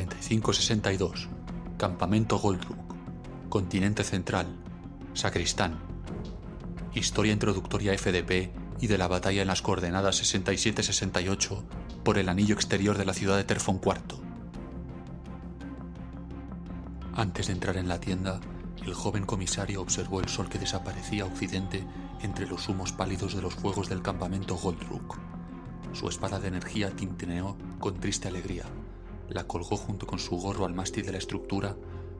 4562, Campamento Goldrug, Continente Central, Sacristán. Historia introductoria FDP y de la batalla en las coordenadas 67-68 por el anillo exterior de la ciudad de Terfon IV. Antes de entrar en la tienda, el joven comisario observó el sol que desaparecía a occidente entre los humos pálidos de los fuegos del campamento Goldrug. Su espada de energía tintineó con triste alegría, la colgó junto con su gorro al mástil de la estructura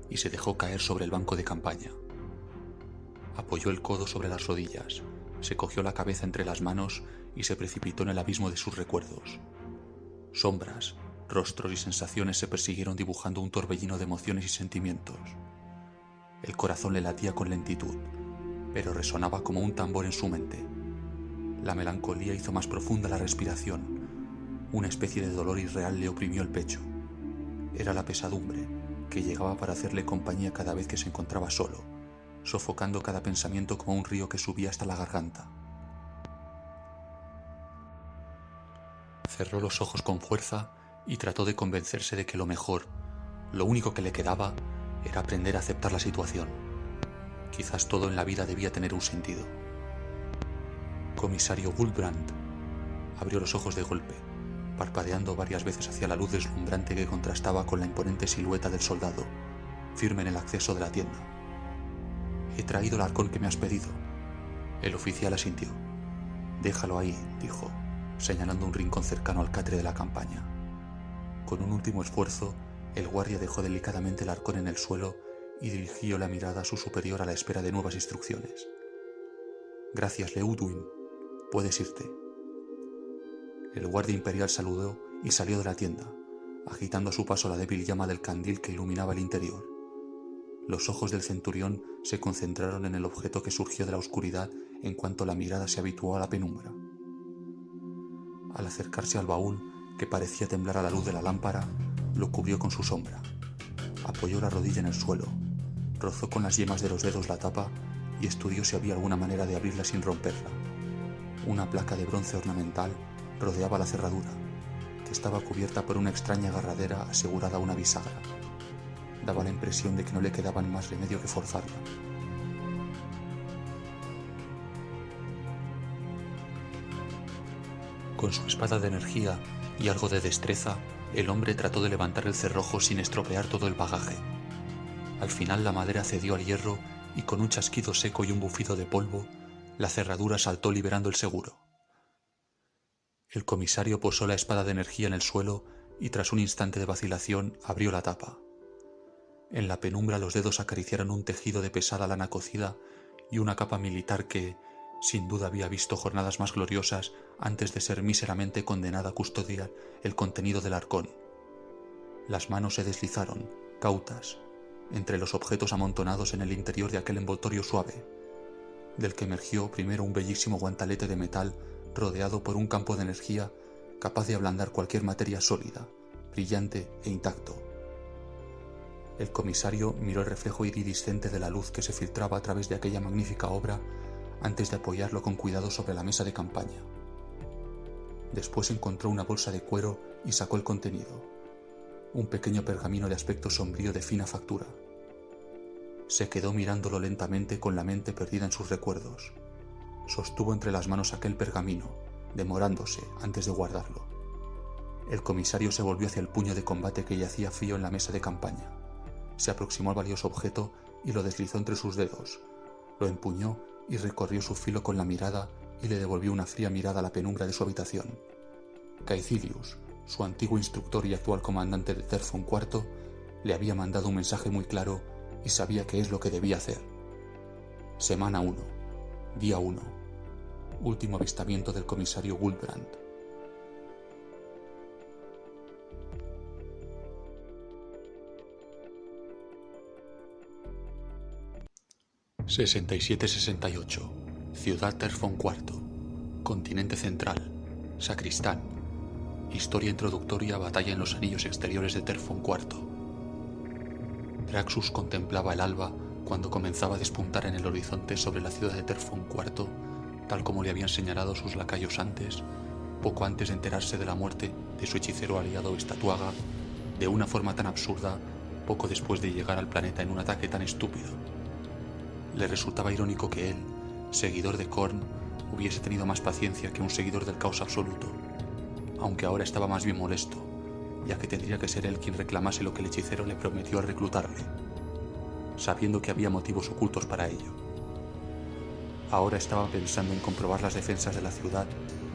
y se dejó caer sobre el banco de campaña. Apoyó el codo sobre las rodillas, se cogió la cabeza entre las manos y se precipitó en el abismo de sus recuerdos. Sombras, rostros y sensaciones se persiguieron dibujando un torbellino de emociones y sentimientos. El corazón le latía con lentitud, pero resonaba como un tambor en su mente. La melancolía hizo más profunda la respiración. Una especie de dolor irreal le oprimió el pecho. Era la pesadumbre, que llegaba para hacerle compañía cada vez que se encontraba solo, sofocando cada pensamiento como un río que subía hasta la garganta. Cerró los ojos con fuerza y trató de convencerse de que lo mejor, lo único que le quedaba, era aprender a aceptar la situación. Quizás todo en la vida debía tener un sentido. Comisario Guldbrand abrió los ojos de golpe, parpadeando varias veces hacia la luz deslumbrante que contrastaba con la imponente silueta del soldado, firme en el acceso de la tienda. «He traído el arcón que me has pedido». El oficial asintió. «Déjalo ahí», dijo, señalando un rincón cercano al catre de la campaña. Con un último esfuerzo, el guardia dejó delicadamente el arcón en el suelo y dirigió la mirada a su superior a la espera de nuevas instrucciones. «Gracias, Leudwin. Puedes irte». El guardia imperial saludó y salió de la tienda, agitando a su paso la débil llama del candil que iluminaba el interior. Los ojos del centurión se concentraron en el objeto que surgió de la oscuridad en cuanto la mirada se habituó a la penumbra. Al acercarse al baúl, que parecía temblar a la luz de la lámpara, lo cubrió con su sombra. Apoyó la rodilla en el suelo, rozó con las yemas de los dedos la tapa y estudió si había alguna manera de abrirla sin romperla. Una placa de bronce ornamental rodeaba la cerradura, que estaba cubierta por una extraña agarradera asegurada a una bisagra. Daba la impresión de que no le quedaban más remedio que forzarla. Con su espada de energía y algo de destreza, el hombre trató de levantar el cerrojo sin estropear todo el bagaje. Al final la madera cedió al hierro y con un chasquido seco y un bufido de polvo, la cerradura saltó liberando el seguro. El comisario posó la espada de energía en el suelo y tras un instante de vacilación abrió la tapa. En la penumbra los dedos acariciaron un tejido de pesada lana cocida y una capa militar que, sin duda, había visto jornadas más gloriosas antes de ser míseramente condenada a custodiar el contenido del arcón. Las manos se deslizaron, cautas, entre los objetos amontonados en el interior de aquel envoltorio suave, del que emergió primero un bellísimo guantelete de metal rodeado por un campo de energía capaz de ablandar cualquier materia sólida, brillante e intacto. El comisario miró el reflejo iridiscente de la luz que se filtraba a través de aquella magnífica obra antes de apoyarlo con cuidado sobre la mesa de campaña. Después encontró una bolsa de cuero y sacó el contenido, un pequeño pergamino de aspecto sombrío de fina factura. Se quedó mirándolo lentamente con la mente perdida en sus recuerdos. Sostuvo entre las manos aquel pergamino, demorándose antes de guardarlo. El comisario se volvió hacia el puño de combate que yacía frío en la mesa de campaña. Se aproximó al valioso objeto y lo deslizó entre sus dedos. Lo empuñó y recorrió su filo con la mirada y le devolvió una fría mirada a la penumbra de su habitación. Caecilius, su antiguo instructor y actual comandante de Terfon IV, le había mandado un mensaje muy claro y sabía qué es lo que debía hacer. Semana 1, día 1. Último avistamiento del comisario Guldbrand. «67-68, Ciudad Terfon IV, Continente Central, Sacristán. Historia introductoria a Batalla en los Anillos Exteriores de Terfon IV». Draxus contemplaba el alba cuando comenzaba a despuntar en el horizonte sobre la ciudad de Terfon IV, tal como le habían señalado sus lacayos antes, poco antes de enterarse de la muerte de su hechicero aliado Statuaga de una forma tan absurda poco después de llegar al planeta en un ataque tan estúpido. Le resultaba irónico que él, seguidor de Khorne, hubiese tenido más paciencia que un seguidor del caos absoluto, aunque ahora estaba más bien molesto, ya que tendría que ser él quien reclamase lo que el hechicero le prometió al reclutarle, sabiendo que había motivos ocultos para ello. Ahora estaba pensando en comprobar las defensas de la ciudad,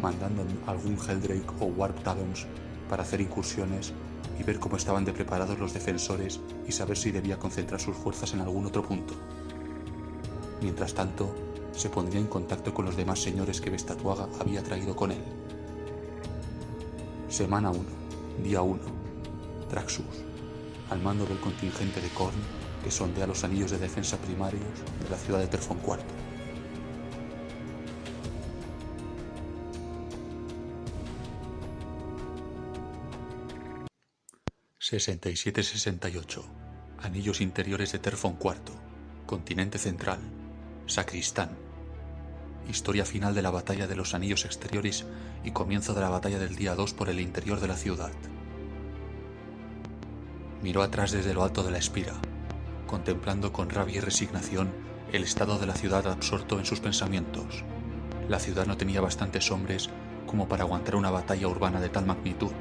mandando algún Helldrake o Warp Talons para hacer incursiones y ver cómo estaban de preparados los defensores y saber si debía concentrar sus fuerzas en algún otro punto. Mientras tanto, se pondría en contacto con los demás señores que Bestatuaga había traído con él. Semana 1, día 1. Draxus, al mando del contingente de Khorne que sondea los anillos de defensa primarios de la ciudad de Terfon IV. ...67-68... Anillos interiores de Terfon IV... Continente central... Sacristán... Historia final de la batalla de los anillos exteriores y comienzo de la batalla del día 2 por el interior de la ciudad. Miró atrás desde lo alto de la espira, contemplando con rabia y resignación el estado de la ciudad absorto en sus pensamientos. La ciudad no tenía bastantes hombres como para aguantar una batalla urbana de tal magnitud.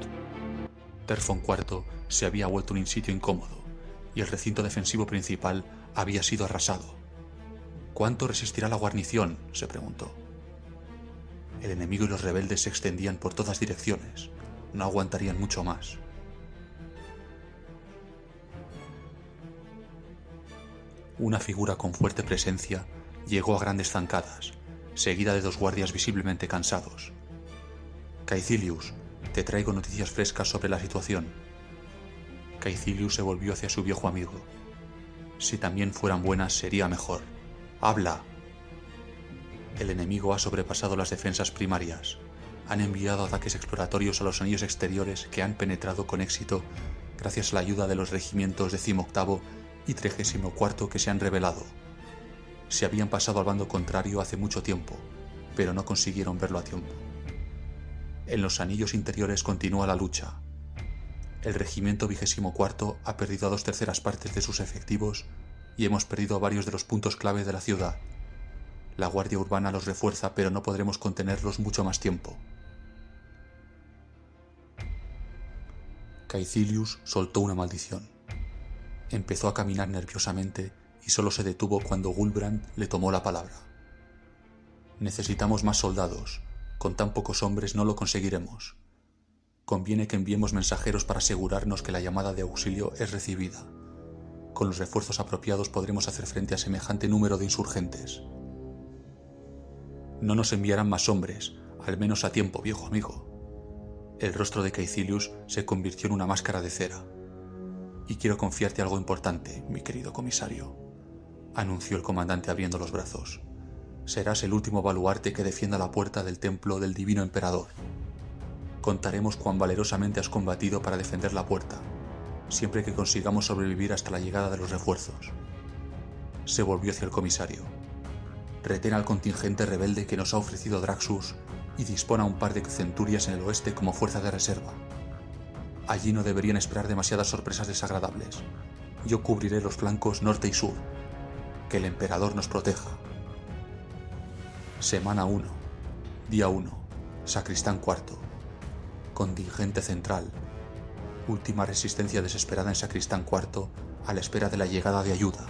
Terfon IV se había vuelto un sitio incómodo, y el recinto defensivo principal había sido arrasado. ¿Cuánto resistirá la guarnición?, se preguntó. El enemigo y los rebeldes se extendían por todas direcciones. No aguantarían mucho más. Una figura con fuerte presencia llegó a grandes zancadas, seguida de dos guardias visiblemente cansados. Caecilius, te traigo noticias frescas sobre la situación. Caecilius se volvió hacia su viejo amigo. Si también fueran buenas, sería mejor. ¡Habla! El enemigo ha sobrepasado las defensas primarias. Han enviado ataques exploratorios a los anillos exteriores que han penetrado con éxito gracias a la ayuda de los regimientos 18º y 34º que se han rebelado. Se habían pasado al bando contrario hace mucho tiempo, pero no consiguieron verlo a tiempo. En los anillos interiores continúa la lucha. El regimiento 24º ha perdido a 2/3 partes de sus efectivos y hemos perdido varios de los puntos clave de la ciudad. La guardia urbana los refuerza, pero no podremos contenerlos mucho más tiempo. Caecilius soltó una maldición. Empezó a caminar nerviosamente y solo se detuvo cuando Gulbrand le tomó la palabra. Necesitamos más soldados. Con tan pocos hombres no lo conseguiremos. Conviene que enviemos mensajeros para asegurarnos que la llamada de auxilio es recibida. Con los refuerzos apropiados podremos hacer frente a semejante número de insurgentes. No nos enviarán más hombres, al menos a tiempo, viejo amigo. El rostro de Caecilius se convirtió en una máscara de cera. Y quiero confiarte algo importante, mi querido comisario, anunció el comandante abriendo los brazos. Serás el último baluarte que defienda la puerta del templo del divino emperador. Contaremos cuán valerosamente has combatido para defender la puerta, siempre que consigamos sobrevivir hasta la llegada de los refuerzos. Se volvió hacia el comisario. Retén al contingente rebelde que nos ha ofrecido Draxus y dispone a un par de centurias en el oeste como fuerza de reserva. Allí no deberían esperar demasiadas sorpresas desagradables. Yo cubriré los flancos norte y sur. Que el emperador nos proteja. Semana 1, día 1, Sacristán IV. Contingente central. Última resistencia desesperada en Sacristán IV a la espera de la llegada de ayuda.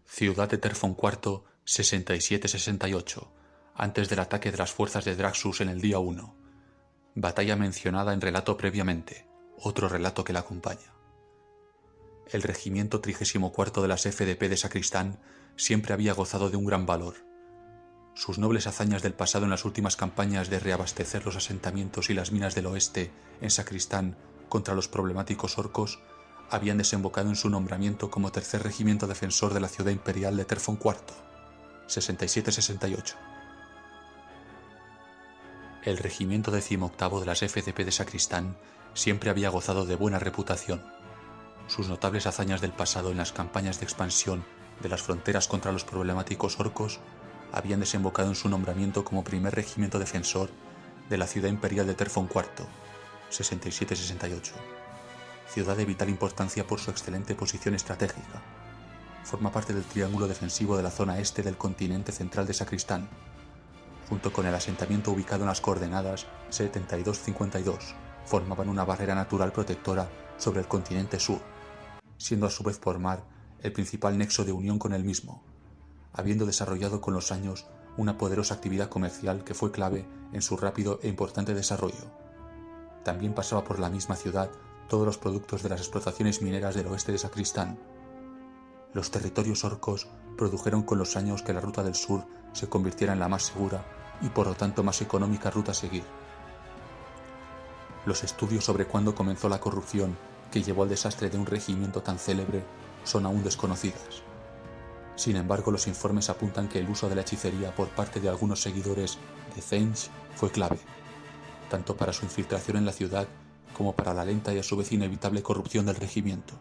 Ciudad de Terfon IV, 67-68, antes del ataque de las fuerzas de Draxus en el día 1. Batalla mencionada en relato previamente, otro relato que la acompaña. El regimiento 34 de las FDP de Sacristán siempre había gozado de un gran valor. Sus nobles hazañas del pasado en las últimas campañas de reabastecer los asentamientos y las minas del oeste en Sacristán contra los problemáticos orcos habían desembocado en su nombramiento como tercer regimiento defensor de la ciudad imperial de Terfon IV, 67-68. El regimiento 18º de las FDP de Sacristán siempre había gozado de buena reputación. Sus notables hazañas del pasado en las campañas de expansión de las fronteras contra los problemáticos orcos habían desembocado en su nombramiento como primer regimiento defensor de la ciudad imperial de Terfon IV, 67-68, ciudad de vital importancia por su excelente posición estratégica. Forma parte del triángulo defensivo de la zona este del continente central de Sacristán, junto con el asentamiento ubicado en las coordenadas 72-52, formaban una barrera natural protectora sobre el continente sur, siendo a su vez por mar el principal nexo de unión con el mismo, habiendo desarrollado con los años una poderosa actividad comercial que fue clave en su rápido e importante desarrollo. También pasaba por la misma ciudad todos los productos de las explotaciones mineras del oeste de Sacristán. Los territorios orcos produjeron con los años que la ruta del sur se convirtiera en la más segura y por lo tanto más económica ruta a seguir. Los estudios sobre cuándo comenzó la corrupción que llevó al desastre de un regimiento tan célebre son aún desconocidas. Sin embargo, los informes apuntan que el uso de la hechicería por parte de algunos seguidores de Thange fue clave, tanto para su infiltración en la ciudad como para la lenta y a su vez inevitable corrupción del regimiento.